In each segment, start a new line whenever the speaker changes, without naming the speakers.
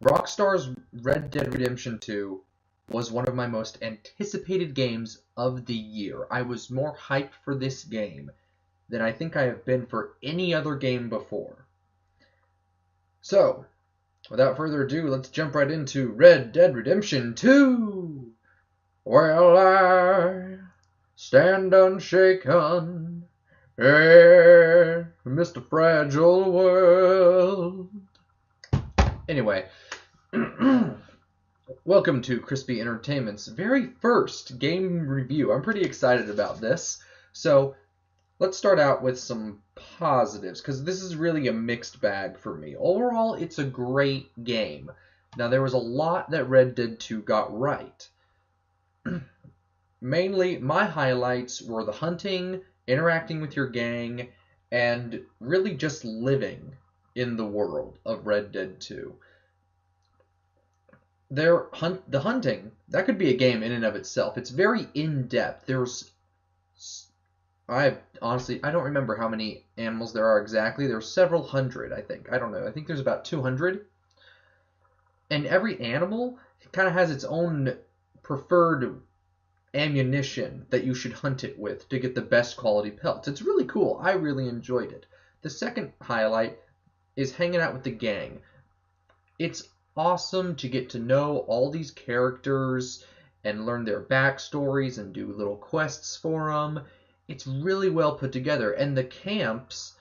Rockstar's Red Dead Redemption 2 was one of my most anticipated games of the year. I was more hyped for this game than I think I have been for any other game before. So, without further ado, let's jump right into Red Dead Redemption 2! Well, I stand unshaken in Mr. Fragile World. Anyway, welcome to Crispy Entertainment's very first game review. I'm pretty excited about this. So, let's start out with some positives, because this is really a mixed bag for me. Overall, it's a great game. Now, there was a lot that Red Dead 2 got right. Mainly, my highlights were the hunting, interacting with your gang, and really just living in the world of Red Dead 2. The hunting, that could be a game in and of itself. It's very in-depth. I don't remember how many animals there are exactly. There's several hundred, I think. I don't know. I think there's about 200. And every animal kind of has its own preferred ammunition that you should hunt it with to get the best quality pelts. It's really cool. I really enjoyed it. The second highlight is hanging out with the gang. It's awesome to get to know all these characters and learn their backstories and do little quests for them. It's really well put together, and the camps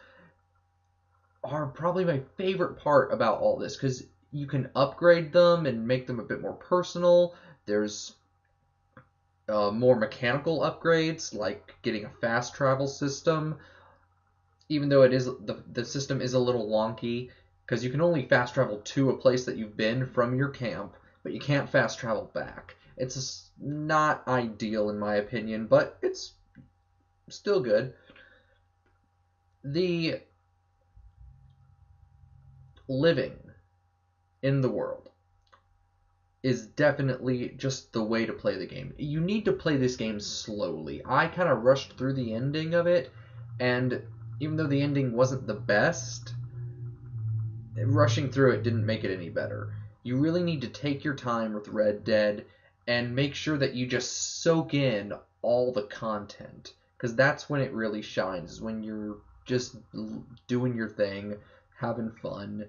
are probably my favorite part about all this, because you can upgrade them and make them a bit more personal. There's more mechanical upgrades, like getting a fast travel system, even though the system is a little wonky, because you can only fast travel to a place that you've been from your camp, but you can't fast travel back. It's not ideal in my opinion, but it's still good. The living in the world is definitely just the way to play the game. You need to play this game slowly. I kind of rushed through the ending of it, and even though the ending wasn't the best, rushing through it didn't make it any better. You really need to take your time with Red Dead and make sure that you just soak in all the content, because that's when it really shines, is when you're just doing your thing, having fun.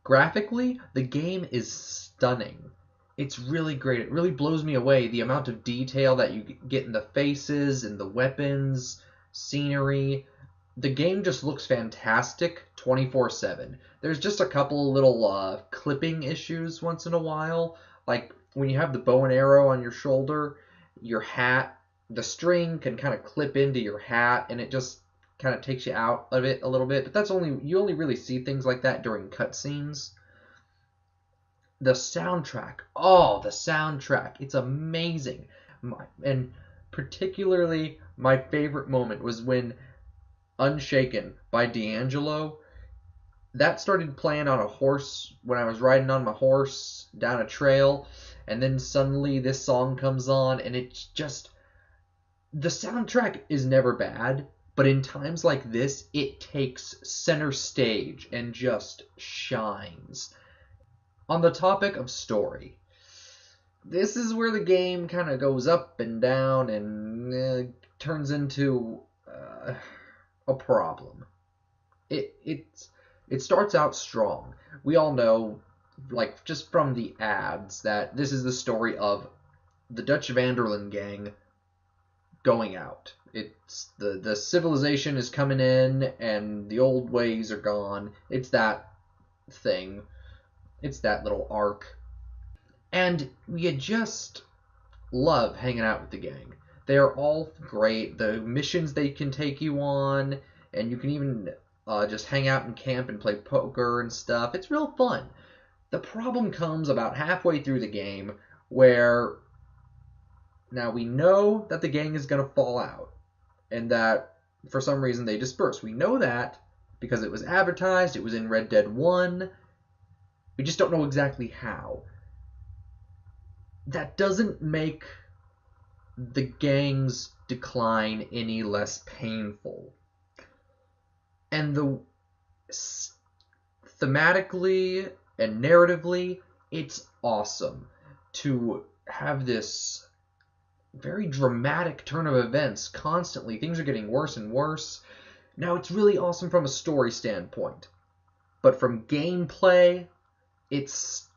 Graphically, the game is stunning. It's really great. It really blows me away, the amount of detail that you get in the faces and the weapons, scenery. The game just looks fantastic 24/7. There's just a couple little clipping issues once in a while, like when you have the bow and arrow on your shoulder, your hat, the string can kind of clip into your hat, and it just kind of takes you out of it a little bit. But you only really see things like that during cutscenes. The soundtrack, it's amazing. And particularly my favorite moment was when Unshaken by D'Angelo, that started playing on a horse when I was riding on my horse down a trail, and then suddenly this song comes on, and it's just, the soundtrack is never bad, but in times like this, it takes center stage and just shines. On the topic of story, this is where the game kind of goes up and down and turns into a problem. It starts out strong. We all know, like just from the ads, that this is the story of the Dutch van der Linde gang going out. It's the civilization is coming in and the old ways are gone. It's that thing. It's that little arc. And you just love hanging out with the gang. They're all great. The missions they can take you on, and you can even just hang out in camp and play poker and stuff. It's real fun. The problem comes about halfway through the game, where now we know that the gang is going to fall out, and that for some reason they disperse. We know that because it was advertised, it was in Red Dead 1. We just don't know exactly how. That doesn't make the gang's decline any less painful. And thematically, And narratively, it's awesome to have this very dramatic turn of events constantly. Things are getting worse and worse. Now, it's really awesome from a story standpoint, but from gameplay, it's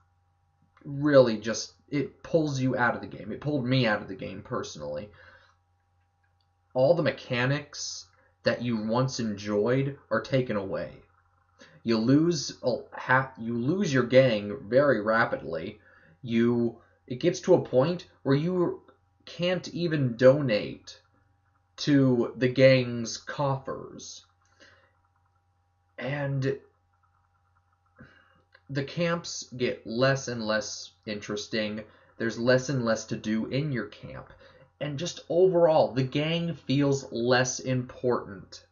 really just, it pulls you out of the game. It pulled me out of the game personally. All the mechanics that you once enjoyed are taken away. You lose your gang very rapidly. It gets to a point where you can't even donate to the gang's coffers. And the camps get less and less interesting. There's less and less to do in your camp. And just overall, the gang feels less important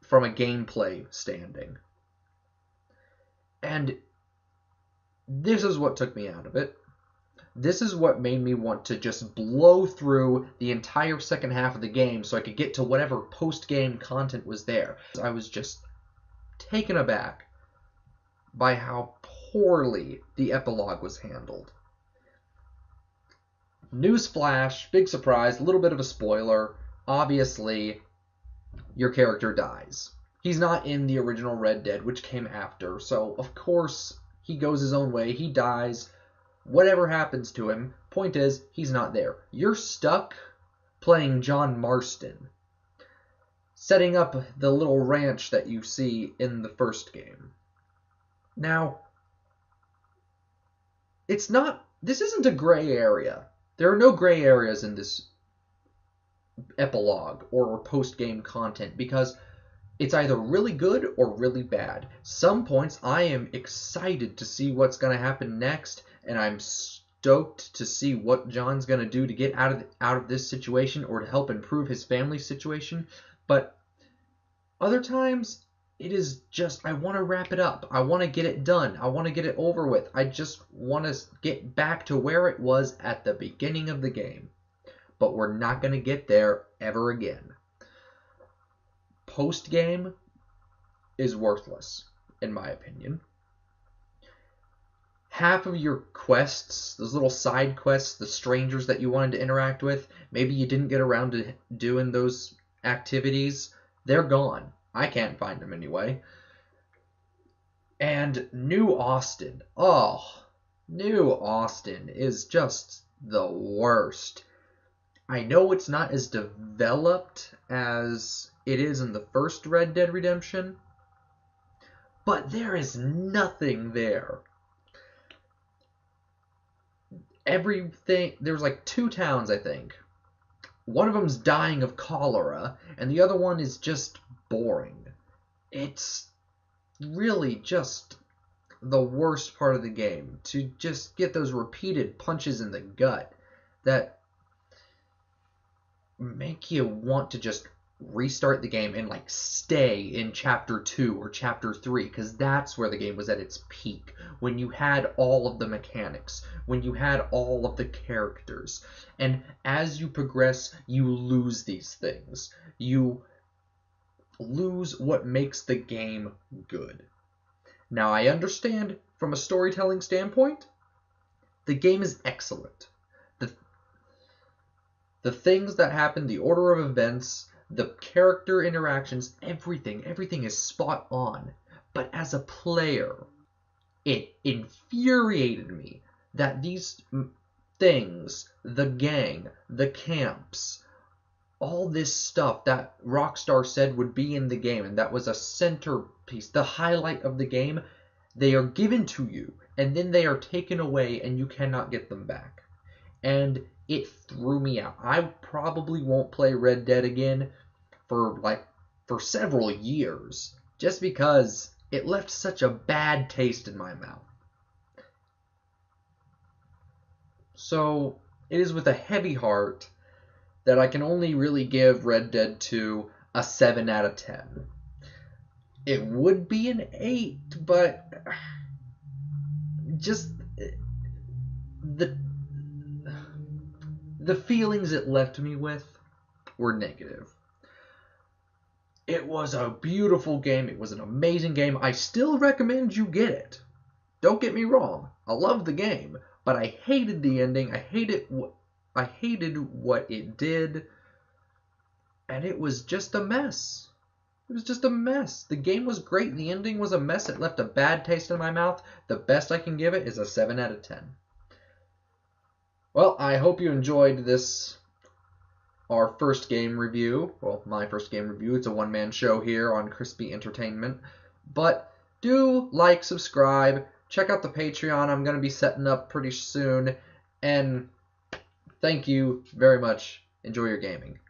from a gameplay standing. And this is what took me out of it. This is what made me want to just blow through the entire second half of the game so I could get to whatever post-game content was there. I was just taken aback by how poorly the epilogue was handled. Newsflash, big surprise, a little bit of a spoiler. Obviously, your character dies. He's not in the original Red Dead, which came after, so of course he goes his own way, he dies. Whatever happens to him, point is, he's not there. You're stuck playing John Marston, setting up the little ranch that you see in the first game. Now, this isn't a gray area. There are no gray areas in this epilogue or post-game content because it's either really good or really bad. Some points I am excited to see what's going to happen next, and I'm stoked to see what John's going to do to get out of this situation or to help improve his family's situation. But other times, it is just, I want to wrap it up. I want to get it done. I want to get it over with. I just want to get back to where it was at the beginning of the game. But we're not going to get there ever again. Post-game is worthless, in my opinion. Half of your quests, those little side quests, the strangers that you wanted to interact with, maybe you didn't get around to doing those activities, they're gone. I can't find them anyway. And New Austin. Oh, New Austin is just the worst. I know it's not as developed as it is in the first Red Dead Redemption, but there is nothing there. Everything, there's like 2 towns, I think. One of them's dying of cholera, and the other one is just boring. It's really just the worst part of the game, to just get those repeated punches in the gut that make you want to just restart the game and like stay in chapter 2 or chapter 3, because that's where the game was at its peak, when you had all of the mechanics, when you had all of the characters. And as you progress, you lose these things. You lose what makes the game good. Now, I understand from a storytelling standpoint, the game is excellent. The things that happen, the order of events, the character interactions, everything is spot on. But as a player, it infuriated me that these things, the gang, the camps, all this stuff that Rockstar said would be in the game, and that was a centerpiece, the highlight of the game, they are given to you, and then they are taken away, and you cannot get them back. And it threw me out. I probably won't play Red Dead again for several years, just because it left such a bad taste in my mouth. So, it is with a heavy heart that I can only really give Red Dead 2 a 7 out of 10. It would be an 8, but just the feelings it left me with were negative. It was a beautiful game. It was an amazing game. I still recommend you get it. Don't get me wrong, I love the game, but I hated the ending. I hated what it did, and it was just a mess. It was just a mess. The game was great. The ending was a mess. It left a bad taste in my mouth. The best I can give it is a 7 out of 10. Well, I hope you enjoyed this, our first game review. Well, my first game review. It's a one-man show here on Crispy Entertainment. But do like, subscribe, check out the Patreon. I'm going to be setting up pretty soon. And thank you very much. Enjoy your gaming.